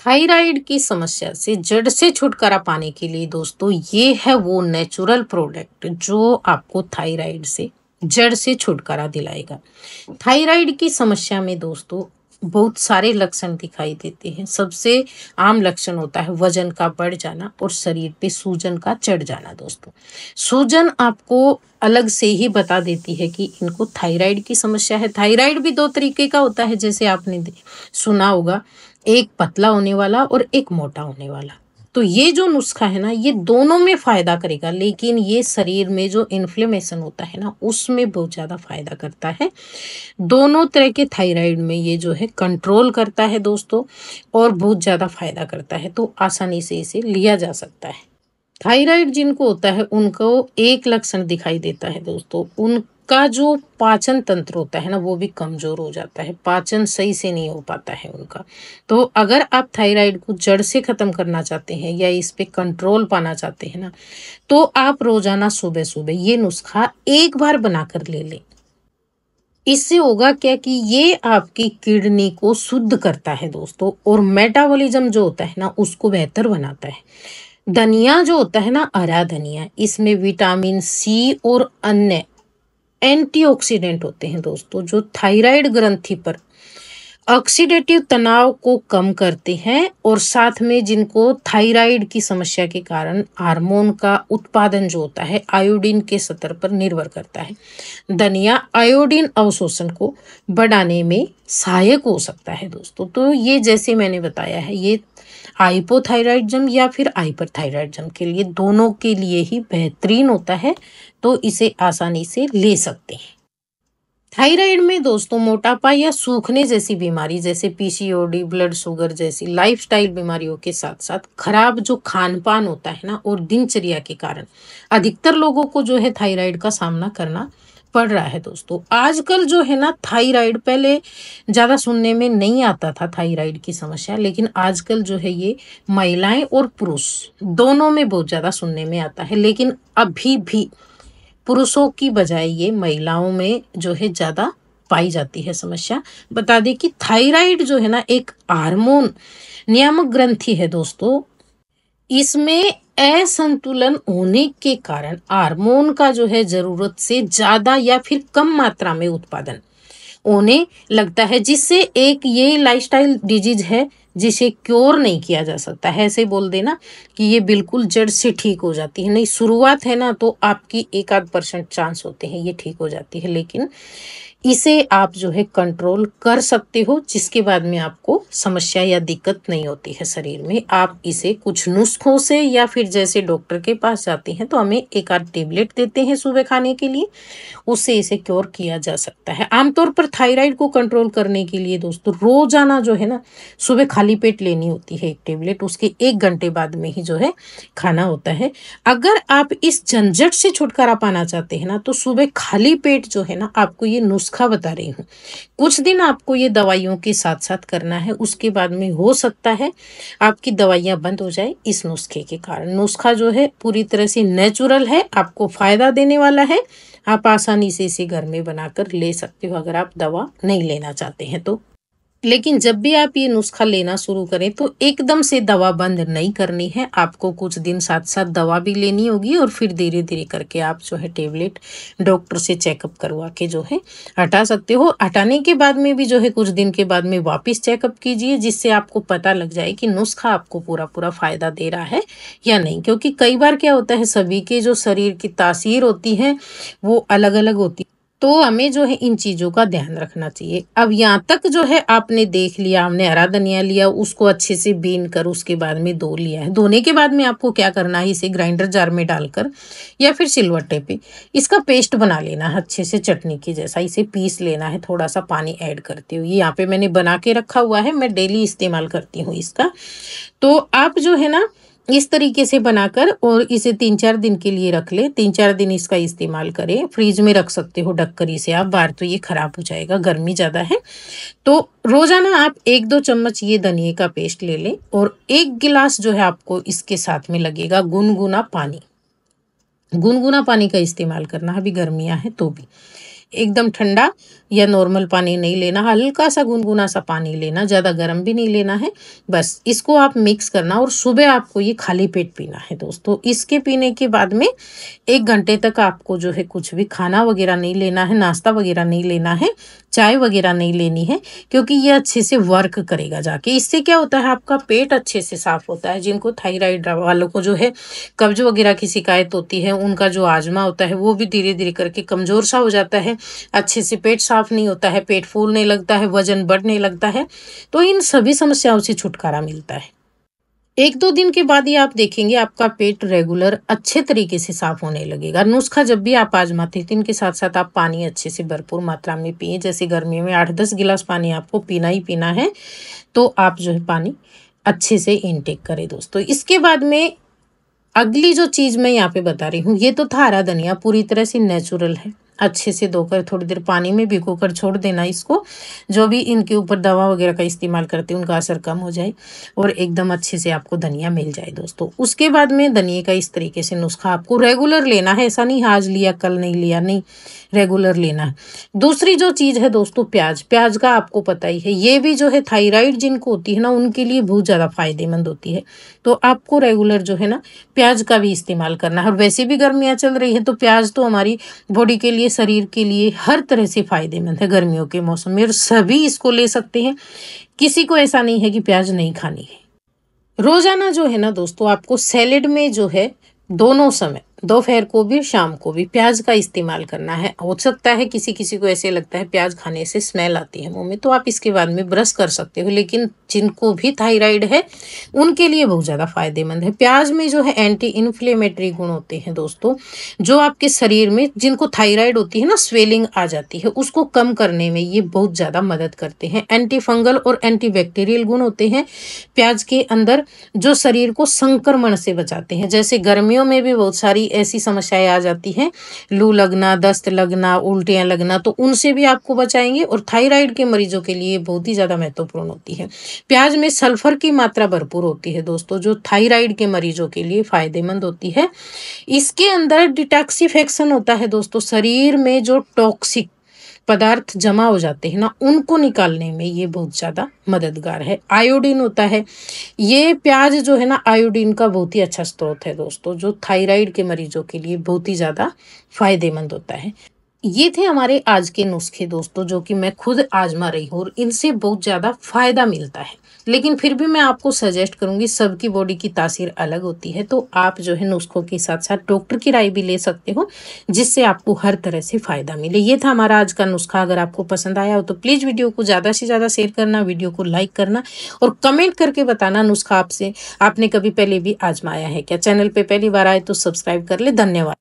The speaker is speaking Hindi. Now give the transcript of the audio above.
थायराइड की समस्या से जड़ से छुटकारा पाने के लिए दोस्तों ये है वो नेचुरल प्रोडक्ट जो आपको थायराइड से जड़ से छुटकारा दिलाएगा। थायराइड की समस्या में दोस्तों बहुत सारे लक्षण दिखाई देते हैं। सबसे आम लक्षण होता है वजन का बढ़ जाना और शरीर पे सूजन का चढ़ जाना। दोस्तों सूजन आपको अलग से ही बता देती है कि इनको थायराइड की समस्या है। थायराइड भी दो तरीके का होता है, जैसे आपने सुना होगा, एक पतला होने वाला और एक मोटा होने वाला। तो ये जो नुस्खा है ना, ये दोनों में फायदा करेगा, लेकिन ये शरीर में जो इन्फ्लेमेशन होता है ना उसमें बहुत ज्यादा फायदा करता है। दोनों तरह के थायराइड में ये जो है कंट्रोल करता है दोस्तों, और बहुत ज्यादा फायदा करता है। तो आसानी से इसे लिया जा सकता है। थायराइड जिनको होता है उनको एक लक्षण दिखाई देता है दोस्तों, उनका जो पाचन तंत्र होता है ना वो भी कमजोर हो जाता है। पाचन सही से नहीं हो पाता है उनका। तो अगर आप थायराइड को जड़ से खत्म करना चाहते हैं या इस पे कंट्रोल पाना चाहते हैं ना, तो आप रोजाना सुबह सुबह ये नुस्खा एक बार बनाकर ले लें। इससे होगा क्या कि ये आपकी किडनी को शुद्ध करता है दोस्तों, और मेटाबॉलिज्म जो होता है ना उसको बेहतर बनाता है। धनिया जो होता है ना, हरा धनिया, इसमें विटामिन सी और अन्य एंटीऑक्सीडेंट होते हैं दोस्तों, जो थायराइड ग्रंथि पर ऑक्सीडेटिव तनाव को कम करते हैं, और साथ में जिनको थायराइड की समस्या के कारण हार्मोन का उत्पादन जो होता है आयोडीन के स्तर पर निर्भर करता है। धनिया आयोडीन अवशोषण को बढ़ाने में सहायक हो सकता है दोस्तों। तो ये जैसे मैंने बताया है, ये हाइपोथायराइडिज्म या फिर हाइपरथायराइडिज्म के लिए, दोनों के लिए ही बेहतरीन होता है। तो इसे आसानी से ले सकते हैं। थायराइड में दोस्तों मोटापा या सूखने जैसी बीमारी जैसे पीसीओडी, ब्लड शुगर जैसी लाइफस्टाइल बीमारियों के साथ साथ खराब जो खान पान होता है ना और दिनचर्या के कारण अधिकतर लोगों को जो है थायराइड का सामना करना पड़ रहा है दोस्तों। आजकल जो है ना थायराइड, पहले ज्यादा सुनने में नहीं आता था थायराइड की समस्या, लेकिन आजकल जो है ये महिलाएं और पुरुष दोनों में बहुत ज्यादा सुनने में आता है। लेकिन अभी भी पुरुषों की बजाय ये महिलाओं में जो है ज्यादा पाई जाती है समस्या। बता दें कि थायराइड जो है ना एक हार्मोन नियामक ग्रंथि है दोस्तों। इसमें असंतुलन होने के कारण हार्मोन का जो है जरूरत से ज्यादा या फिर कम मात्रा में उत्पादन होने लगता है, जिससे एक ये लाइफस्टाइल डिजीज है जिसे क्योर नहीं किया जा सकता है। ऐसे बोल देना कि ये बिल्कुल जड़ से ठीक हो जाती है, नहीं। शुरुआत है ना तो आपकी 1-8% चांस होते हैं ये ठीक हो जाती है, लेकिन इसे आप जो है कंट्रोल कर सकते हो, जिसके बाद में आपको समस्या या दिक्कत नहीं होती है शरीर में। आप इसे कुछ नुस्खों से या फिर जैसे डॉक्टर के पास जाते हैं तो हमें 1-8 टेबलेट देते हैं सुबह खाने के लिए, उससे इसे क्योर किया जा सकता है। आमतौर पर थायराइड को कंट्रोल करने के लिए दोस्तों रोजाना जो है ना सुबह खाली पेट लेनी होती है एक टेबलेट, उसके 1 घंटे बाद में ही जो है खाना होता है। अगर आप इस झंझट से छुटकारा पाना चाहते हैं ना तो सुबह खाली पेट जो है ना, आपको ये नुस्खा बता रही हूँ, कुछ दिन आपको ये दवाइयों के साथ साथ करना है। उसके बाद में हो सकता है आपकी दवाइयां बंद हो जाए इस नुस्खे के कारण। नुस्खा जो है पूरी तरह से नेचुरल है, आपको फायदा देने वाला है। आप आसानी से इसे घर में बनाकर ले सकते हो अगर आप दवा नहीं लेना चाहते हैं तो। लेकिन जब भी आप ये नुस्खा लेना शुरू करें तो एकदम से दवा बंद नहीं करनी है। आपको कुछ दिन साथ साथ दवा भी लेनी होगी, और फिर धीरे धीरे करके आप जो है टेबलेट डॉक्टर से चेकअप करवा के जो है हटा सकते हो। हटाने के बाद में भी जो है कुछ दिन के बाद में वापस चेकअप कीजिए, जिससे आपको पता लग जाए कि नुस्खा आपको पूरा पूरा फायदा दे रहा है या नहीं। क्योंकि कई बार क्या होता है, सभी के जो शरीर की तासीर होती है वो अलग अलग होती है, तो हमें जो है इन चीजों का ध्यान रखना चाहिए। अब यहाँ तक जो है आपने देख लिया, हमने हरा धनिया लिया, उसको अच्छे से बीन कर उसके बाद में धो लिया है। धोने के बाद में आपको क्या करना है, इसे ग्राइंडर जार में डालकर या फिर सिलवट्टे पे इसका पेस्ट बना लेना है अच्छे से, चटनी की जैसा इसे पीस लेना है, थोड़ा सा पानी ऐड करते हुए। यहाँ पे मैंने बना के रखा हुआ है, मैं डेली इस्तेमाल करती हूँ इसका। तो आप जो है ना इस तरीके से बनाकर और इसे 3-4 दिन के लिए रख ले। 3-4 दिन इसका इस्तेमाल करें, फ्रिज में रख सकते हो ढककर इसे आप, बाहर तो ये खराब हो जाएगा, गर्मी ज्यादा है। तो रोजाना आप 1-2 चम्मच ये धनिए का पेस्ट ले लें, और 1 गिलास जो है आपको इसके साथ में लगेगा गुनगुना पानी। गुनगुना पानी का इस्तेमाल करना, अभी गर्मियां हैं तो भी एकदम ठंडा या नॉर्मल पानी नहीं लेना, हल्का सा गुनगुना सा पानी लेना, ज़्यादा गर्म भी नहीं लेना है। बस इसको आप मिक्स करना और सुबह आपको ये खाली पेट पीना है दोस्तों। इसके पीने के बाद में 1 घंटे तक आपको जो है कुछ भी खाना वगैरह नहीं लेना है, नाश्ता वगैरह नहीं लेना है, चाय वगैरह नहीं लेनी है, क्योंकि ये अच्छे से वर्क करेगा जाके। इससे क्या होता है, आपका पेट अच्छे से साफ होता है। जिनको थायराइड वालों को जो है कब्ज वगैरह की शिकायत होती है, उनका जो आजमा होता है वो भी धीरे धीरे करके कमजोर सा हो जाता है। अच्छे से पेट साफ नहीं होता है, पेट फूलने लगता है, वजन बढ़ने लगता है। तो इन सभी समस्याओं से छुटकारा मिलता है। 1-2 दिन के बाद ही आप देखेंगे आपका पेट रेगुलर अच्छे तरीके से साफ होने लगेगा। नुस्खा जब भी आप आजमाते हैं तो इनके साथ साथ आप पानी अच्छे से भरपूर मात्रा में पिए। जैसे गर्मियों में 8-10 गिलास पानी आपको पीना ही पीना है, तो आप जो है पानी अच्छे से इनटेक करें दोस्तों। इसके बाद में अगली जो चीज़ मैं यहाँ पे बता रही हूँ, ये तो था हरा धनिया, पूरी तरह से नेचुरल है। अच्छे से धोकर थोड़ी देर पानी में भिगोकर छोड़ देना इसको। जो भी इनके ऊपर दवा वगैरह का इस्तेमाल करते हैं उनका असर कम हो जाए और एकदम अच्छे से आपको धनिया मिल जाए दोस्तों। उसके बाद में धनिया का इस तरीके से नुस्खा आपको रेगुलर लेना है। ऐसा नहीं आज लिया कल नहीं लिया, नहीं, रेगुलर लेना है। दूसरी जो चीज़ है दोस्तों, प्याज। प्याज का आपको पता ही है, ये भी जो है थायराइड जिनको होती है ना उनके लिए बहुत ज़्यादा फायदेमंद होती है। तो आपको रेगुलर जो है ना प्याज का भी इस्तेमाल करना है। और वैसे भी गर्मियाँ चल रही है तो प्याज तो हमारी बॉडी के लिए, शरीर के लिए हर तरह से फायदेमंद है गर्मियों के मौसम में, और सभी इसको ले सकते हैं। किसी को ऐसा नहीं है कि प्याज नहीं खानी है। रोजाना जो है ना दोस्तों, आपको सैलेड में जो है दोनों समय, दोपहर को भी शाम को भी प्याज का इस्तेमाल करना है। हो सकता है किसी किसी को ऐसे लगता है प्याज खाने से स्मेल आती है मुंह में, तो आप इसके बाद में ब्रश कर सकते हो। लेकिन जिनको भी थायराइड है उनके लिए बहुत ज़्यादा फायदेमंद है। प्याज में जो है एंटी इन्फ्लेमेटरी गुण होते हैं दोस्तों, जो आपके शरीर में, जिनको थायराइड होती है ना, स्वेलिंग आ जाती है, उसको कम करने में ये बहुत ज़्यादा मदद करते हैं। एंटी फंगल और एंटी बैक्टीरियल गुण होते हैं प्याज के अंदर, जो शरीर को संक्रमण से बचाते हैं। जैसे गर्मियों में भी बहुत सारी ऐसी समस्याएं आ जाती हैं, लू लगना, दस्त लगना, उल्टियां लगना, तो उनसे भी आपको बचाएंगे। और थायराइड के मरीजों के लिए बहुत ही ज़्यादा महत्वपूर्ण होती है। प्याज में सल्फर की मात्रा भरपूर होती है दोस्तों, जो थायराइड के मरीजों के लिए फायदेमंद होती है। इसके अंदर डिटॉक्सिफिकेशन होता है दोस्तों, शरीर में जो टॉक्सिक पदार्थ जमा हो जाते हैं ना, उनको निकालने में ये बहुत ज़्यादा मददगार है। आयोडीन होता है, ये प्याज जो है ना आयोडीन का बहुत ही अच्छा स्रोत है दोस्तों, जो थायराइड के मरीजों के लिए बहुत ही ज़्यादा फायदेमंद होता है। ये थे हमारे आज के नुस्खे दोस्तों, जो कि मैं खुद आजमा रही हूँ और इनसे बहुत ज़्यादा फायदा मिलता है। लेकिन फिर भी मैं आपको सजेस्ट करूंगी, सबकी बॉडी की तासीर अलग होती है, तो आप जो है नुस्खों के साथ साथ डॉक्टर की राय भी ले सकते हो, जिससे आपको हर तरह से फायदा मिले। ये था हमारा आज का नुस्खा। अगर आपको पसंद आया हो तो प्लीज़ वीडियो को ज़्यादा से ज़्यादा शेयर करना, वीडियो को लाइक करना और कमेंट करके बताना नुस्खा आपने कभी पहले भी आजमाया है क्या। चैनल पर पहली बार आए तो सब्सक्राइब कर ले। धन्यवाद।